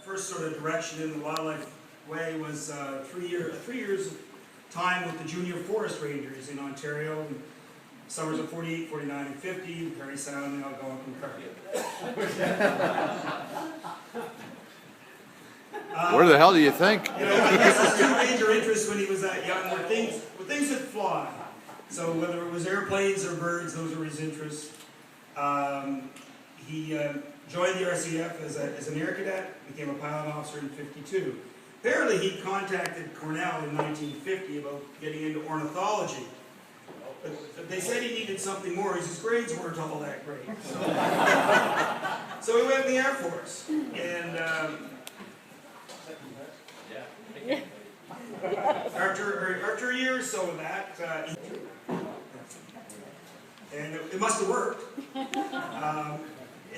First sort of direction in the wildlife way was 3 years of time with the junior forest rangers in Ontario. Summers of 48, 49, and 50, Parry Sound, and Algonquin Carpet. Where the hell do you think? You know, I guess his two major interests when he was that young were things that fly. So whether it was airplanes or birds, those were his interests. He joined the RCF as an air cadet, became a pilot officer in '52. Apparently he contacted Cornell in 1950 about getting into ornithology. But they said he needed something more. His grades weren't all that great. So he went in the Air Force. And after a year or so of that, and it must have worked.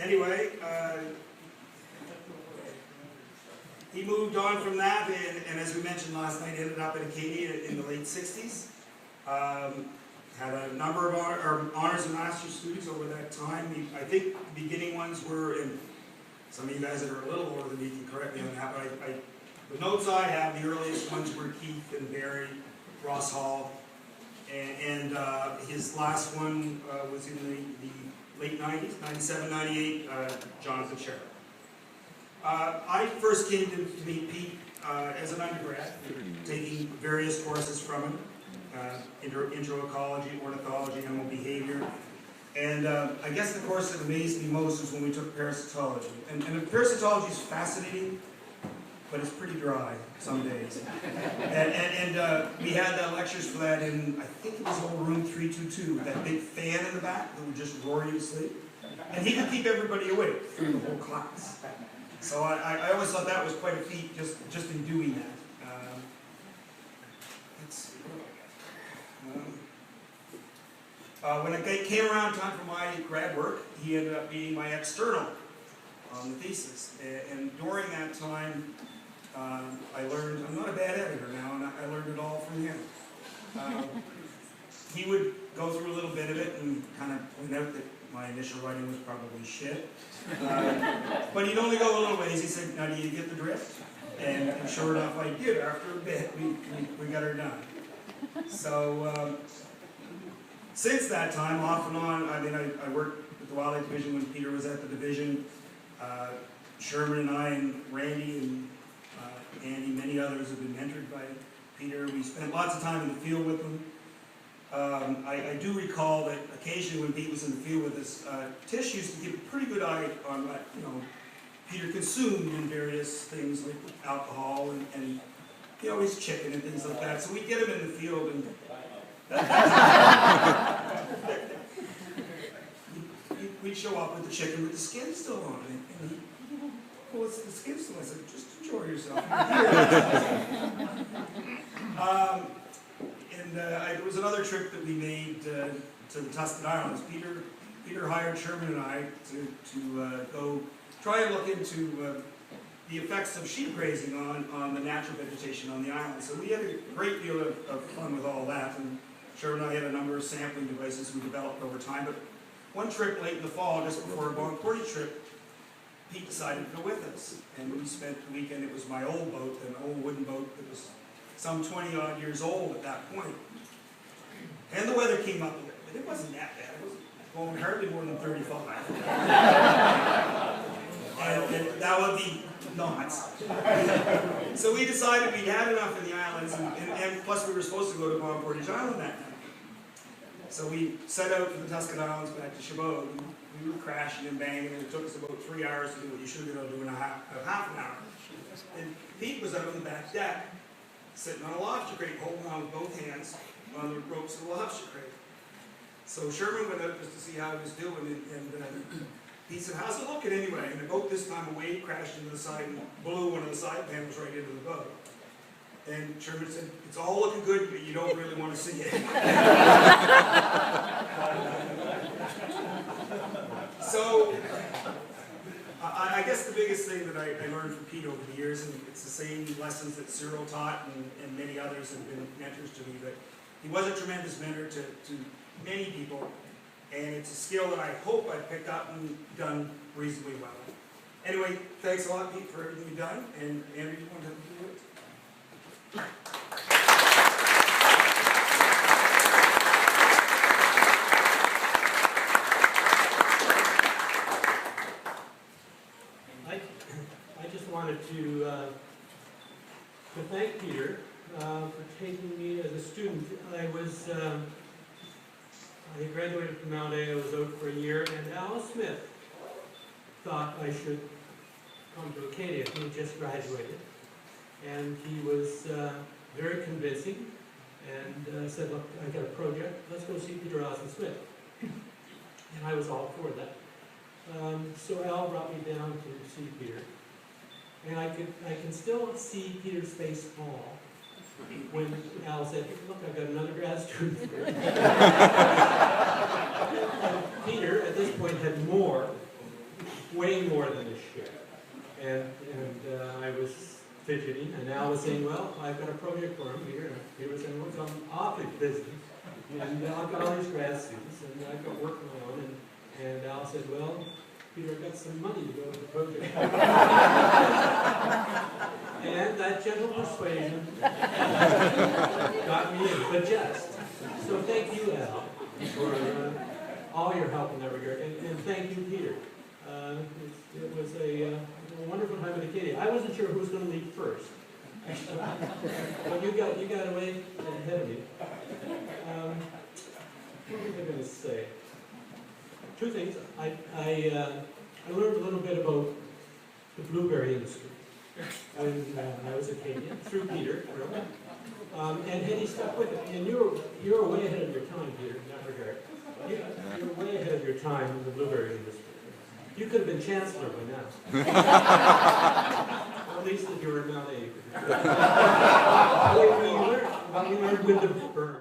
Anyway, he moved on from that, and as we mentioned last night, ended up at Acadia in the late 60s. Had a number of honors and master's students over that time. I think the beginning ones were, and some of you guys that are a little older than me can correct me on that, but the notes I have, the earliest ones were Keith and Barry, Ross Hall, and his last one was in the late 90s, 97, 98, Jonathan Sherrill. I first came to meet Pete as an undergrad, taking various courses from him. Intro ecology, ornithology, animal behavior. And I guess the course that amazed me most was when we took parasitology. And parasitology is fascinating, but it's pretty dry some days. And we had lectures for that in, I think it was old room 322, with that big fan in the back that would just roar you to sleep. And he could keep everybody awake through the whole class. So I always thought that was quite a feat just in doing that. When it came around time for my grad work, he ended up being my external on the thesis. And during that time, I learned, I'm not a bad editor now, and I learned it all from him. He would go through a little bit of it and kind of point out that my initial writing was probably shit. But he'd only go a little ways. He said, now do you get the drift? And sure enough, I did. After a bit, we got her done. So, since that time, off and on, I mean, I worked with the Wildlife Division when Peter was at the division. Sherman and I and Randy and Andy, many others have been mentored by Peter. We spent lots of time in the field with him. I do recall that occasionally when Pete was in the field with us, Tish used to give a pretty good eye on what, Peter consumed in various things like alcohol and his chicken and things like that. So we'd get him in the field and we'd show up with the chicken with the skin still on it, and he'd, well, it's the skin still. I said, just enjoy yourself. There was another trip that we made to the Tuscan Islands. Peter hired Sherman and I to go try and look into the effects of sheep grazing on the natural vegetation on the island. So we had a great deal of fun with all that. And Sherman and I had a number of sampling devices we developed over time, but one trip late in the fall, just before a Bon Portage trip, Pete decided to go with us. And we spent the weekend, it was my old boat, an old wooden boat that was some 20-odd years old at that point. And the weather came up a little bit. It wasn't that bad. It was blowing hardly more than 35. and that would be knots. So we decided we'd had enough in the islands, and plus we were supposed to go to Bon Portage Island that night. So we set out for the Tuscan Islands back to Chabot. We were crashing and banging, and it took us about 3 hours to do what you should have been doing in half an hour. And Pete was out on the back deck, sitting on a lobster crate, holding on with both hands on the ropes of the lobster crate. So Sherman went out just to see how he was doing, and he said, how's it looking anyway? And the boat this time, a wave crashed into the side and blew one of the side panels right into the boat. And Sherman said, it's all looking good, but you don't really want to see it. So, I guess the biggest thing that I learned from Pete over the years, and it's the same lessons that Cyril taught and many others have been mentors to me, but he was a tremendous mentor to many people, and it's a skill that I hope I've picked up and done reasonably well. Anyway, thanks a lot, Pete, for everything you've done, and Andrew, you want to do it? I just wanted to thank Peter for taking me as a student. I graduated from Mount A, I was out for a year, and Al Smith thought I should come to Acadia. He had just graduated, and he was very convincing, and said, look, I got a project, let's go see Peter Smith. And I was all for that. So Al brought me down to see Peter, and I can still see Peter's face fall when Al said, look, I've got another grad student. Peter, at this point, had way more than his share. And I was fidgeting, and Al was saying, well, I've got a project for him here. And Peter was saying, well, I'm awfully busy. And I've got all these grad students, and I've got work going on. And Al said, well, Peter, I've got some money to go with the project. And that gentle persuasion got me in, but just. So thank you, Al, for all your help in that regard. And thank you, Peter. It was a wonderful time at Acadia. I wasn't sure who was going to leave first. But you got away ahead of me. What was I going to say? Two things. I learned a little bit about the blueberry industry when I was Acadian, through Peter, really. And he stuck with it. And you're way ahead of your time, Peter, in that regard. You're way ahead of your time in the blueberry industry. You could have been chancellor by now. At least if you were in Mount A. We learned when to burn.